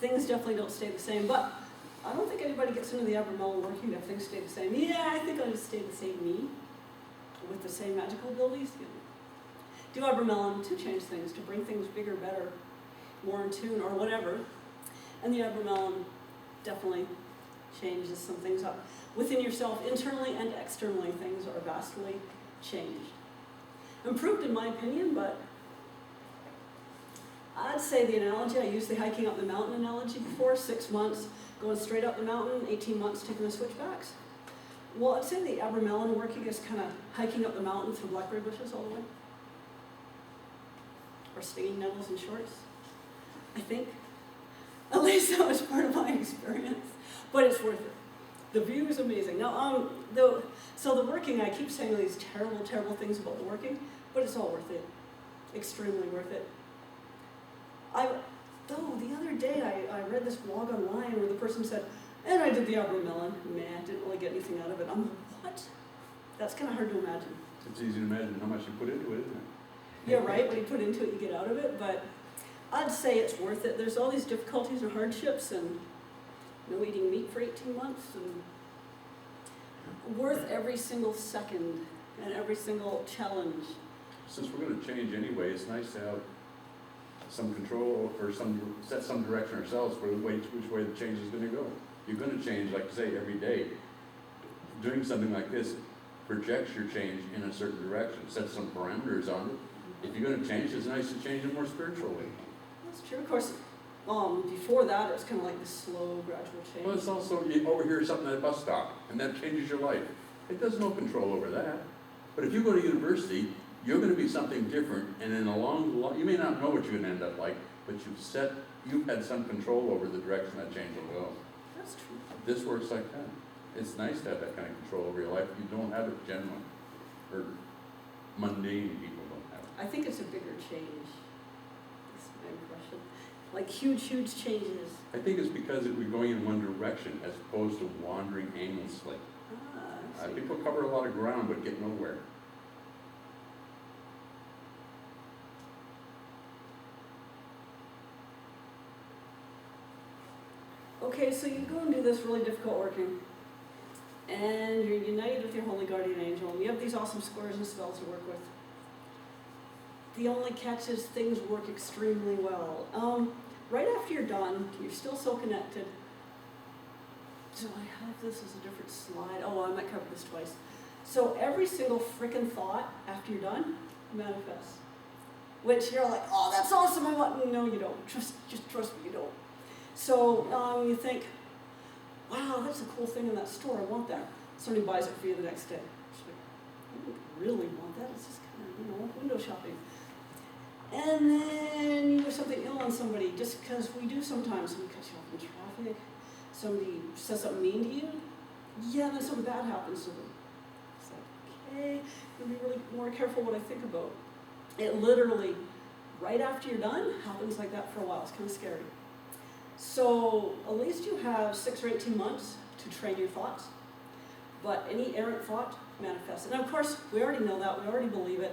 things definitely don't stay the same. But I don't think anybody gets into the Abramelin working if things stay the same. Yeah, I think I'll just stay the same me with the same magical abilities. Do Abramelin to change things, to bring things bigger, better, more in tune, or whatever. And the Abramelin definitely changes some things up. Within yourself, internally and externally, things are vastly changed. Improved in my opinion, but I'd say the analogy, I used the hiking up the mountain analogy before, 6 months going straight up the mountain, 18 months taking the switchbacks. Well, I'd say the Abramelin working is kind of hiking up the mountain through blackberry bushes all the way. Or stinging nettles and shorts, I think. At least that was part of my experience. But it's worth it. The view is amazing. Now, so the working, I keep saying these terrible, terrible things about the working, but it's all worth it. Extremely worth it. The other day I read this blog online where the person said, and I did the Abramelin. Meh, didn't really get anything out of it. I'm like, what? That's kind of hard to imagine. It's easy to imagine how much you put into it, isn't it? Yeah, right, when you put into it, you get out of it, but I'd say it's worth it. There's all these difficulties and hardships and no eating meat for 18 months and worth every single second and every single challenge. Since we're going to change anyway, it's nice to have some control or set some direction ourselves for which way the change is going to go. You're going to change, like you say, every day. Doing something like this projects your change in a certain direction, sets some parameters on it. If you're going to change, it's nice to change it more spiritually. That's true. Of course, before that, it was kind of like this slow, gradual change. Well, it's also, you overhear something at a bus stop, and that changes your life. It does no control over that. But if you go to university, you're going to be something different, and in you may not know what you're going to end up like, but you've had some control over the direction that change will go. That's true. This works like that. It's nice to have that kind of control over your life. You don't have it generally, or mundane people don't have it. I think it's a bigger change. That's my impression. Like huge, huge changes. I think it's because we're going in one direction as opposed to wandering aimlessly. People cover a lot of ground but get nowhere. Okay, so you go and do this really difficult working, and you're united with your holy guardian angel, and you have these awesome squares and spells to work with. The only catch is things work extremely well. Right after you're done, you're still so connected. Do I have this as a different slide? Oh, I might cover this twice. So every single frickin' thought after you're done manifests. Which you're like, oh, that's awesome, I want. No, you don't. Just trust me, you don't. So you think, wow, that's a cool thing in that store, I want that. Somebody buys it for you the next day. It's like, I don't really want that, it's just kind of, window shopping. And then you do something ill on somebody, just because we do sometimes. Somebody cuts you off in traffic, somebody says something mean to you, yeah, then something bad happens to them. It's like, okay, I'm going to be really more careful what I think about. It literally, right after you're done, happens like that for a while. It's kind of scary. So at least you have 6 or 18 months to train your thoughts. But any errant thought manifests. And of course, we already know that. We already believe it.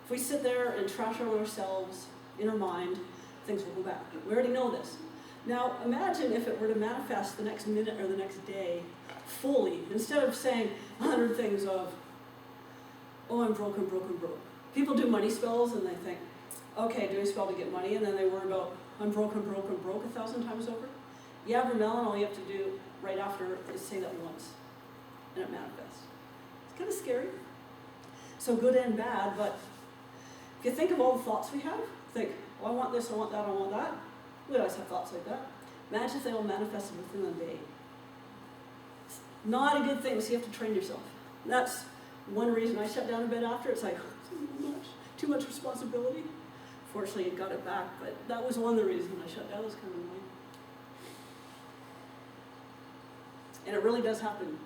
If we sit there and trash on ourselves in our mind, things will go back. We already know this. Now, imagine if it were to manifest the next minute or the next day fully, instead of saying 100 things of, oh, I'm broke, I'm broke, I'm broke. People do money spells and they think, okay, do a spell to get money, and then they worry about, I'm broke, I'm broke, I'm broke 1,000 times over. Yeah, Abramelin, all you have to do right after is say that once, and it manifests. It's kind of scary. So good and bad, but if you think of all the thoughts we have, think, oh, I want this, I want that, I want that. We always have thoughts like that. Imagine if they all manifested within a day. It's not a good thing, so you have to train yourself. And that's one reason I shut down a bit after. It's like, too much responsibility. Fortunately, it got it back, but that was one of the reasons I shut down. It was kind of annoying. And it really does happen.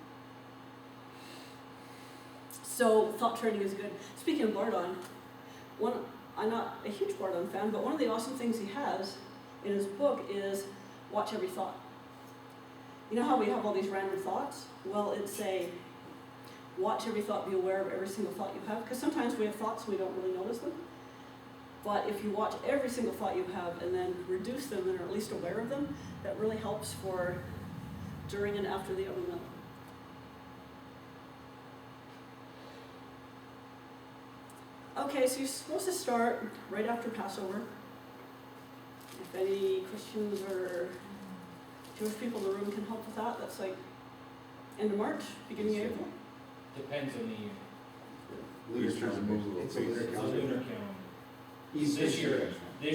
So thought training is good. Speaking of Bardon, I'm not a huge Bardon fan, but one of the awesome things he has in his book is watch every thought. You know how we have all these random thoughts? Well, it's a watch every thought, be aware of every single thought you have, because sometimes we have thoughts and we don't really notice them. But if you watch every single thought you have and then reduce them and are at least aware of them, that really helps for during and after the Abramelin. Okay, so you're supposed to start right after Passover. If any Christians or Jewish people in the room can help with that, that's like end of March, beginning of April. Depends on the year. Easter's a move. It's a lunar It's a calendar. lunar calendar. This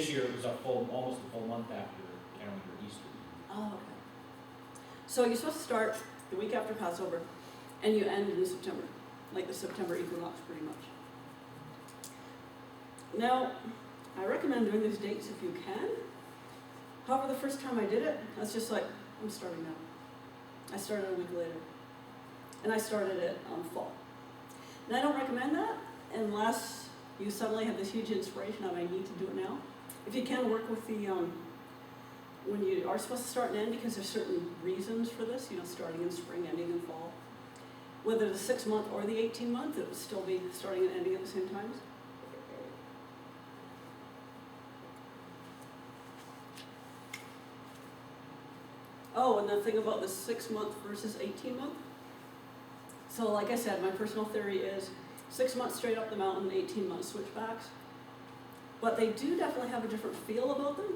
year it was almost a full month after calendar Easter. Oh, okay. So you're supposed to start the week after Passover, and you end in September, like the September equinox, pretty much. Now, I recommend doing these dates if you can. However, the first time I did it, I was just like, I'm starting now. I started a week later, and I started it fall. And I don't recommend that unless you suddenly have this huge inspiration of I need to do it now. If you can work with the, when you are supposed to start and end, because there's certain reasons for this, starting in spring, ending in fall. Whether the 6 month or the 18-month, it would still be starting and ending at the same times. Oh, and the thing about the 6 month versus 18-month. So like I said, my personal theory is 6 months straight up the mountain, 18 months switchbacks. But they do definitely have a different feel about them.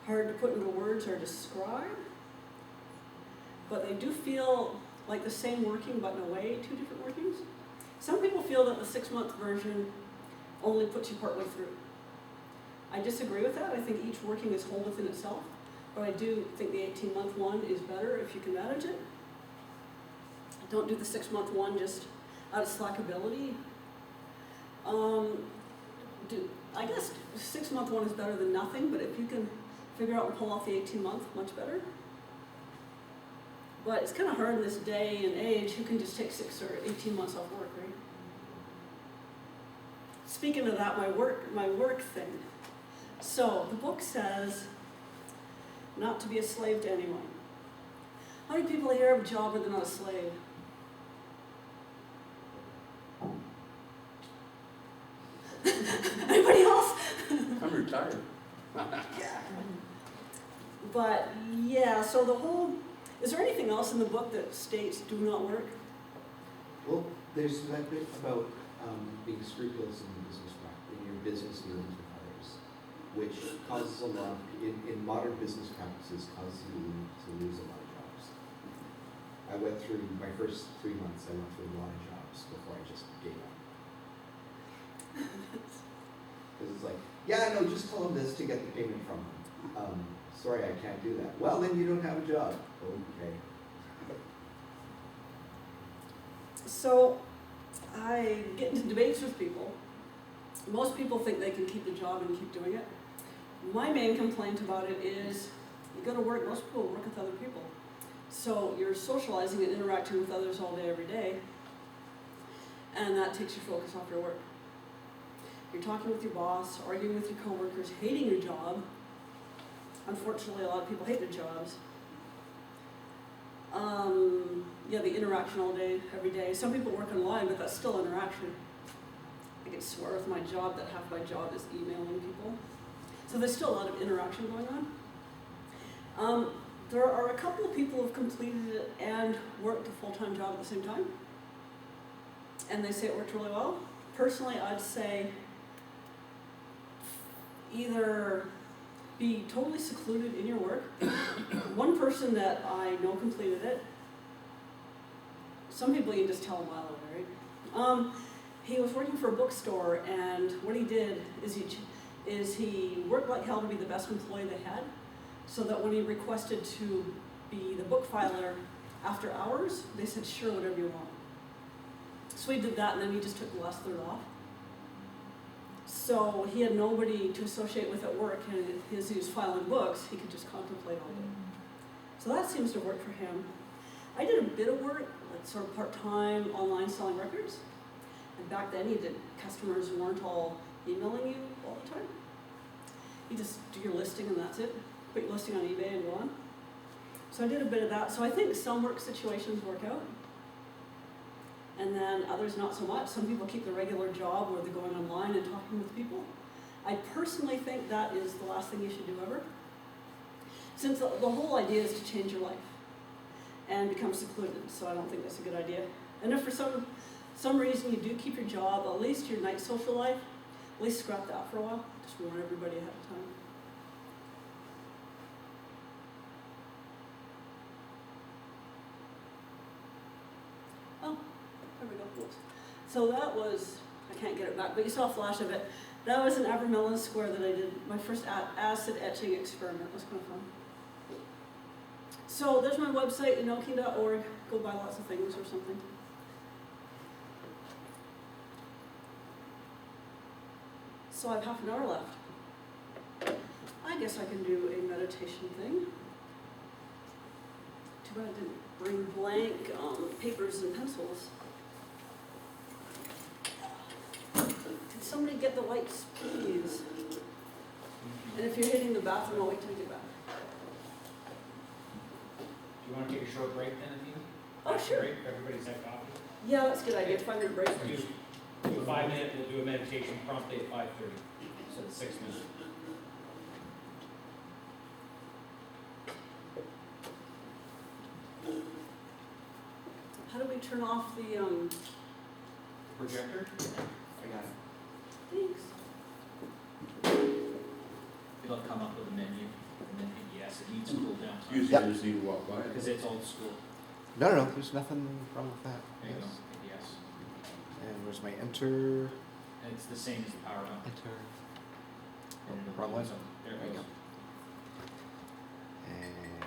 Hard to put into words or describe. But they do feel like the same working, but in a way, two different workings. Some people feel that the 6 month version only puts you partway through. I disagree with that. I think each working is whole within itself. But I do think the 18-month one is better if you can manage it. Don't do the 6 month one just out of slackability. I guess 6 month one is better than nothing, but if you can figure out and pull off the 18-month, much better. But it's kind of hard in this day and age. Who can just take 6 or 18 months off work, right? Speaking of that, my work thing. So the book says not to be a slave to anyone. How many people here have a job where they're not a slave? Anybody else? I'm retired. Yeah. But yeah, so the whole, is there anything else in the book that states do not work? Well, there's that bit about being scrupulous in your business dealings with others, which causes a lot, in modern business practices, causes you to lose a lot of jobs. I went through my first 3 months, I went through a lot of jobs before I just gave up. Because it's like, yeah, no, just tell them this to get the payment from them. Sorry, I can't do that. Well, then you don't have a job. Okay. So I get into debates with people. Most people think they can keep the job and keep doing it. My main complaint about it is you go to work, most people work with other people. So you're socializing and interacting with others all day, every day, and that takes your focus off your work. You're talking with your boss, arguing with your coworkers, hating your job. Unfortunately, a lot of people hate their jobs. Yeah, the interaction all day, every day. Some people work online, but that's still interaction. I can swear with my job that half my job is emailing people. So there's still a lot of interaction going on. There are a couple of people who have completed it and worked a full-time job at the same time. And they say it worked really well. Personally, I'd say either be totally secluded in your work. One person that I know completed it. Some people you can just tell a mile away, right? He was working for a bookstore, and what he did is he worked like hell to be the best employee they had, so that when he requested to be the book filer after hours, they said, sure, whatever you want. So he did that, and then he just took the last third off. So he had nobody to associate with at work, and as he was filing books, he could just contemplate all day. So that seems to work for him. I did a bit of work, like sort of part-time, online selling records. And back then, customers weren't all emailing you all the time. You just do your listing and that's it. Put your listing on eBay and go on. So I did a bit of that. So I think some work situations work out. and then others not so much. Some people keep their regular job where they're going online and talking with people. I personally think that is the last thing you should do ever. Since the whole idea is to change your life and become secluded, so I don't think that's a good idea. And if for some reason you do keep your job, at least your night social life, at least scrap that for a while. Just warn everybody ahead of time. Oh, there we go. Oops. So that was, I can't get it back, but you saw a flash of it. That was an Abramelin square that I did, my first acid etching experiment. It was kind of fun. So there's my website, Enochian.org. Go buy lots of things or something. So I have half an hour left. I guess I can do a meditation thing. Too bad I didn't bring blank papers and pencils. Can somebody get the lights, please? And if you're hitting the bathroom, I'll wait till you get back. Do you want to take a short break then, Athena? Oh, sure. Break, everybody's had coffee? Yeah, that's a good idea. 5-minute break. Do a 5 minute, we'll do a meditation promptly at 5:30, so it's 6 minutes. How do we turn off the, Projector? I got it. thanks. It'll come up with a menu, and then hit yes, it needs to cool down. Usually Yep. you just need to walk by it. Because it's old school. No, there's nothing wrong with that. There you go, Yes. hit yes. And where's my enter? And it's the same as the power button. Enter. And it'll Wrong do one? some- There There it you goes. And